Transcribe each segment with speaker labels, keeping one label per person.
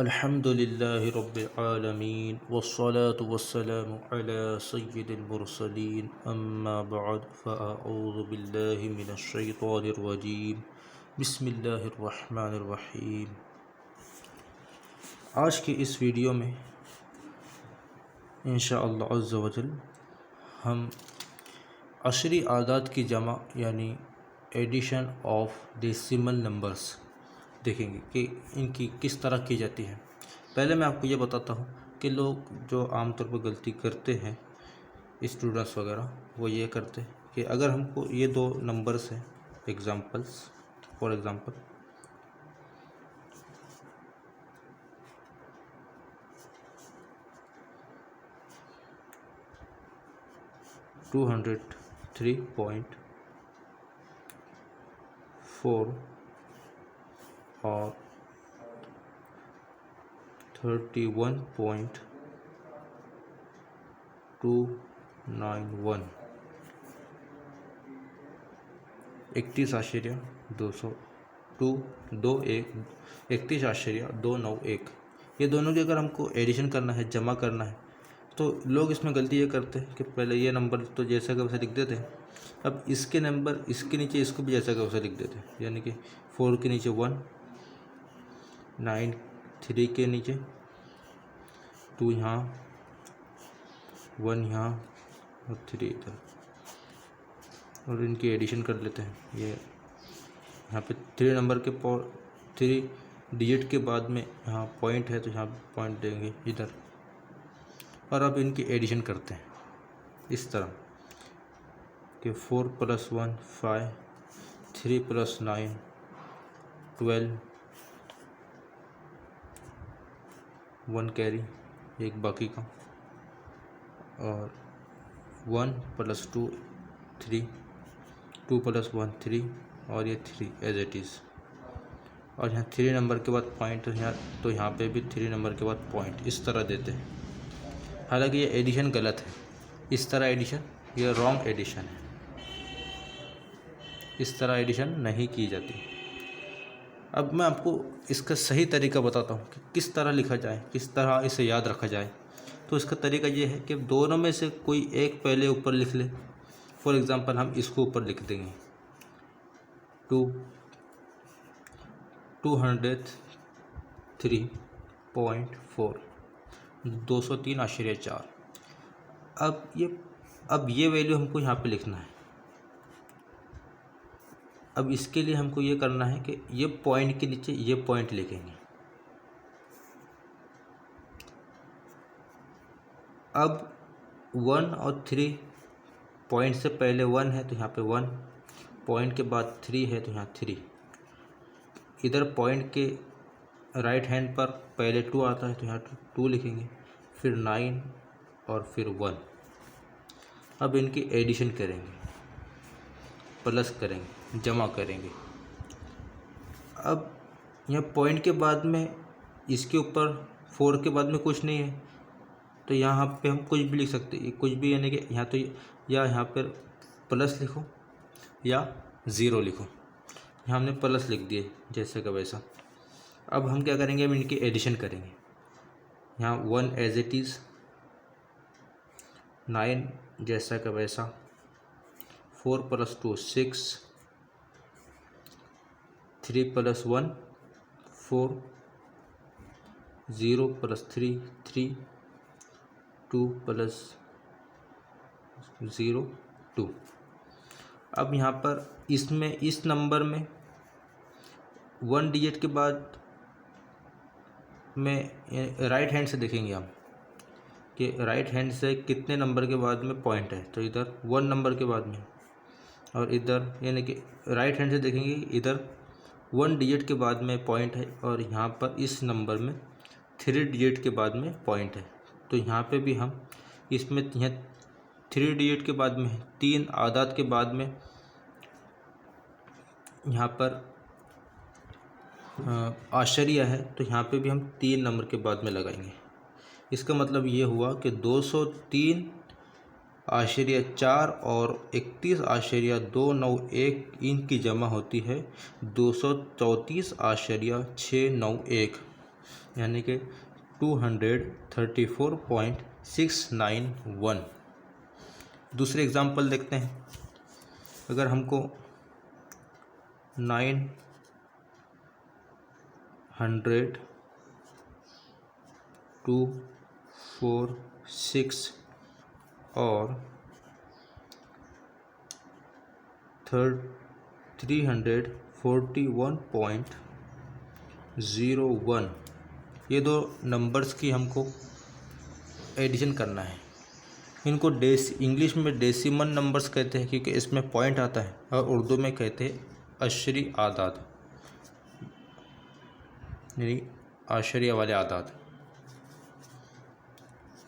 Speaker 1: अल्हम्दुलिल्लाहि रब्बिल आलमीन वस्सलातु वस्सलामु अला सय्यिदिल मुरसलीन अम्मा बअद फ़अऊज़ु बिल्लाहि मिनश शैतानिर रजीम बिस्मिल्लाहिर रहमानिर रहीम। आज की इस वीडियो में इंशाअल्लाह अज़्ज़ा वजल हम अशरी आदाद की जमा यानी एडिशन ऑफ डेसिमल नंबर्स देखेंगे कि इनकी किस तरह की जाती है। पहले मैं आपको ये बताता हूँ कि लोग जो आमतौर पर गलती करते हैं स्टूडेंट्स वगैरह, वो ये करते हैं कि अगर हमको ये दो नंबर्स हैं एग्ज़ाम्पल्स, फॉर एग्ज़ाम्पल 203.4 और 31.291 31.291 ये दोनों की अगर हमको एडिशन करना है, जमा करना है, तो लोग इसमें गलती ये करते हैं कि पहले ये नंबर तो जैसा का वैसा लिख देते हैं। अब इसके नंबर इसके नीचे इसको भी जैसा का वैसा लिख देते हैं, यानी कि 4 के नीचे 1, 9 3 के नीचे 2 यहाँ, 1 यहाँ और 3 इधर, और इनकी एडिशन कर लेते हैं। ये यहाँ पे 3 नंबर के 3 डिजिट के बाद में यहाँ पॉइंट है तो यहाँ पॉइंट देंगे इधर, और अब इनकी एडिशन करते हैं इस तरह कि 4 + 1 5, 3 + 9 12, 1 कैरी एक बाकी का, और 1 + 2 3, 2 + 1 3 और ये 3 एज इट इज़। और यहाँ 3 नंबर के बाद पॉइंट, तो यहाँ पे भी 3 नंबर के बाद पॉइंट इस तरह देते हैं। हालांकि ये एडिशन गलत है, इस तरह एडिशन, ये रॉन्ग एडिशन है, इस तरह एडिशन नहीं की जाती। अब मैं आपको इसका सही तरीका बताता हूँ कि किस तरह लिखा जाए, किस तरह इसे याद रखा जाए। तो इसका तरीका ये है कि दोनों में से कोई एक पहले ऊपर लिख ले। फॉर एग्ज़ाम्पल हम इसको ऊपर लिख देंगे 203.4 203.4। अब ये वैल्यू हमको यहाँ पे लिखना है। अब इसके लिए हमको ये करना है कि ये पॉइंट के नीचे ये पॉइंट लिखेंगे। अब 1 और 3, पॉइंट से पहले 1 है तो यहाँ पे 1, पॉइंट के बाद 3 है तो यहाँ 3, इधर पॉइंट के राइट हैंड पर पहले 2 आता है तो यहाँ 2 लिखेंगे, फिर 9 और फिर 1। अब इनकी एडिशन करेंगे, प्लस करेंगे, जमा करेंगे। अब यहाँ पॉइंट के बाद में इसके ऊपर 4 के बाद में कुछ नहीं है तो यहाँ पे हम कुछ भी लिख सकते हैं, कुछ भी, यानी कि यहाँ तो या यहाँ पर प्लस लिखो या ज़ीरो लिखो। यहाँ हमने प्लस लिख दिए जैसे का वैसा। अब हम क्या करेंगे, हम इनकी एडिशन करेंगे। यहाँ 1 एज इट इज़, 9 जैसा का वैसा, 4 + 2 6, 3 + 1 4, 0 + 3 3, 2 + 0 2। अब यहाँ पर इसमें इस नंबर में 1 डिजिट के बाद में राइट हैंड से देखेंगे हम कि राइट हैंड से कितने नंबर के बाद में पॉइंट है, तो इधर 1 नंबर के बाद में, और इधर यानी कि राइट हैंड से देखेंगे इधर 1 डिजिट के बाद में पॉइंट है, और यहाँ पर इस नंबर में 3 डिजिट के बाद में पॉइंट है। तो यहाँ पे भी हम इसमें यहाँ 3 डिजिट के बाद में 3 आदाद के बाद में यहाँ पर आशरिया है तो यहाँ पे भी हम 3 नंबर के बाद में लगाएंगे। इसका मतलब ये हुआ कि 203.4 और 31.291 इनकी जमा होती है 234.691। यानी कि 234.691। दूसरे एग्जांपल देखते हैं। अगर हमको 900, 246 और 341.01 ये दो नंबर्स की हमको एडिशन करना है। इनको इंग्लिश में डेसिमल नंबर्स कहते हैं क्योंकि इसमें पॉइंट आता है, और उर्दू में कहते हैं अशरी आदाद, यानी आशरिया वाले आदाद।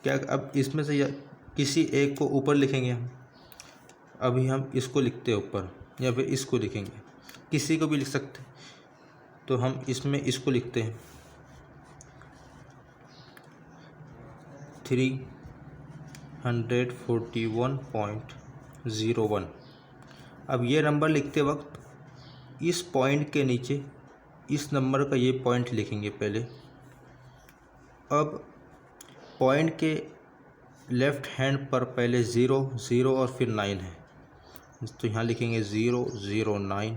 Speaker 1: क्या अब इसमें से किसी एक को ऊपर लिखेंगे हम? अभी हम इसको लिखते हैं ऊपर, या फिर इसको लिखेंगे, किसी को भी लिख सकते हैं। तो हम इसमें इसको लिखते हैं 341.01। अब ये नंबर लिखते वक्त इस पॉइंट के नीचे इस नंबर का ये पॉइंट लिखेंगे पहले। अब पॉइंट के लेफ़्ट हैंड पर पहले 0 0 और फिर 9 है, तो यहाँ लिखेंगे 009।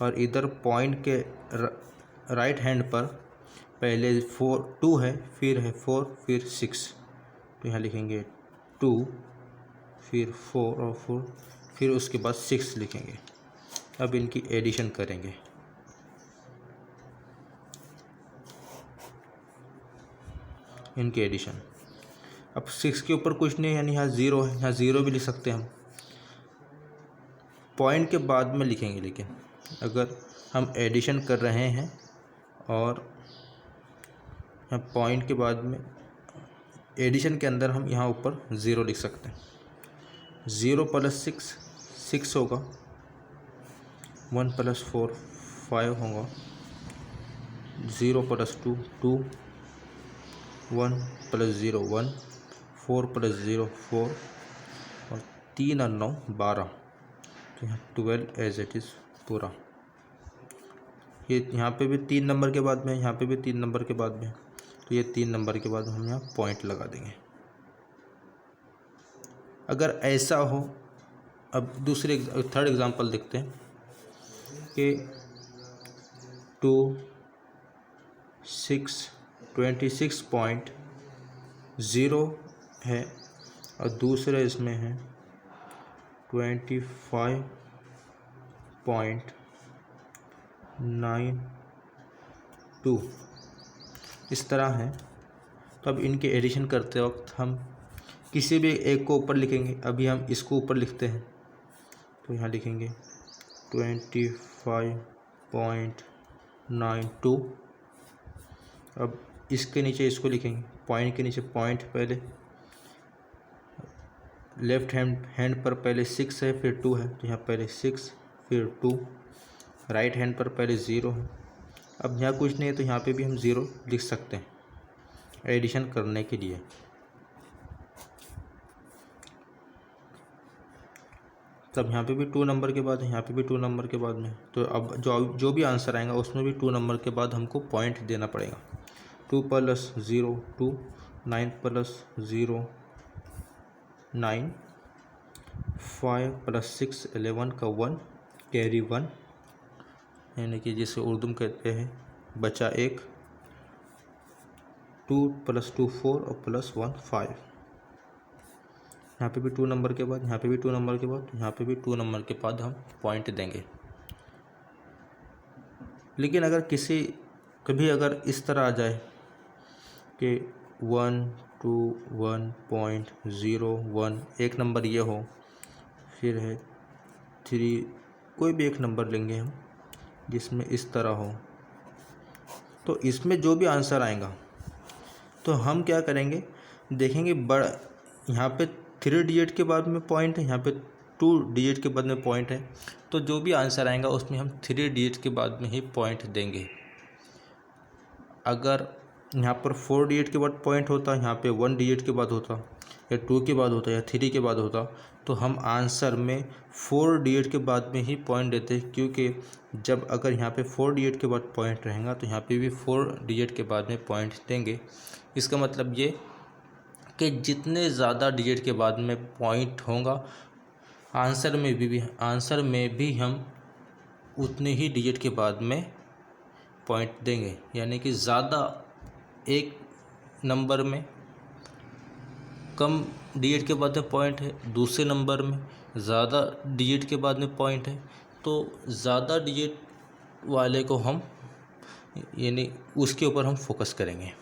Speaker 1: और इधर पॉइंट के राइट हैंड पर पहले 2 है, फिर है 4, फिर 6, तो यहाँ लिखेंगे 2, फिर 4 और 4, फिर उसके बाद 6 लिखेंगे। अब इनकी एडिशन करेंगे। इनकी एडिशन, अब 6 के ऊपर कुछ नहीं है, यानी यहाँ 0 है, यहाँ 0 भी लिख सकते हैं हम। पॉइंट के बाद में लिखेंगे, लेकिन अगर हम एडिशन कर रहे हैं और यहाँ पॉइंट के बाद में एडिशन के अंदर हम यहाँ ऊपर 0 लिख सकते हैं। 0 + 6 6 होगा, 1 + 4 5 होगा, 0 + 2 2, 1 + 0 1, 4 + 0 4 और 3 और 9 12, तो यहाँ 12 एज इट इज़ पूरा। ये यहाँ पे भी 3 नंबर के बाद में, यहाँ पे भी 3 नंबर के बाद में, तो ये 3 नंबर के बाद हम यहाँ पॉइंट लगा देंगे। अगर ऐसा हो, अब थर्ड एग्जांपल देखते हैं कि 26.0 है और दूसरे इसमें है 25.92, इस तरह है। तो अब इनके एडिशन करते वक्त हम किसी भी एक को ऊपर लिखेंगे। अभी हम इसको ऊपर लिखते हैं, तो यहाँ लिखेंगे 25.92। अब इसके नीचे इसको लिखेंगे, पॉइंट के नीचे पॉइंट, पहले लेफ़्ट हैंड पर पहले 6 है, फिर 2 है, तो यहाँ पहले 6 फिर 2, राइट हैंड पर पहले 0 है। अब यहाँ कुछ नहीं है, तो यहाँ पे भी हम 0 लिख सकते हैं एडिशन करने के लिए। तब यहाँ पे भी 2 नंबर के बाद है, यहाँ पे भी 2 नंबर के बाद में, तो अब जो भी आंसर आएगा उसमें भी 2 नंबर के बाद हमको पॉइंट देना पड़ेगा। 2 + 0 2, 9 + 0 9, 5 + 6 11 का 1 कैरी 1, यानी कि जिसे उर्दू में कहते हैं बचा 1। 2 + 2 4 और +1 5। यहाँ पे भी 2 नंबर के बाद, यहाँ पे भी 2 नंबर के बाद, यहाँ पे भी 2 नंबर के बाद हम पॉइंट देंगे। लेकिन अगर कभी अगर इस तरह आ जाए कि 1 2 1.01 एक नंबर ये हो, फिर है 3, कोई भी एक नंबर लेंगे हम जिसमें इस तरह हो, तो इसमें जो भी आंसर आएगा तो हम क्या करेंगे, देखेंगे यहाँ पे 3 डिजिट के बाद में पॉइंट है, यहाँ पे 2 डिजिट के बाद में पॉइंट है, तो जो भी आंसर आएगा उसमें हम 3 डिजिट के बाद में ही पॉइंट देंगे। अगर यहाँ पर 4 डिजिट के बाद पॉइंट होता, यहाँ पे 1 डिजिट के बाद होता, या 2 के बाद होता या 3 के बाद होता तो हम आंसर में 4 डिजिट के बाद में ही पॉइंट देते, क्योंकि जब अगर यहाँ पे 4 डिजिट के बाद पॉइंट रहेगा तो यहाँ पे भी 4 डिजिट के बाद में पॉइंट देंगे। इसका मतलब ये कि जितने ज़्यादा डिजिट के बाद में पॉइंट होगा आंसर में भी हम उतने ही डिजिट के बाद में पॉइंट देंगे। यानी कि ज़्यादा एक नंबर में कम डिजिट के बाद में पॉइंट है, दूसरे नंबर में ज़्यादा डिजिट के बाद में पॉइंट है, तो ज़्यादा डिजिट वाले को हम यानी उसके ऊपर हम फोकस करेंगे।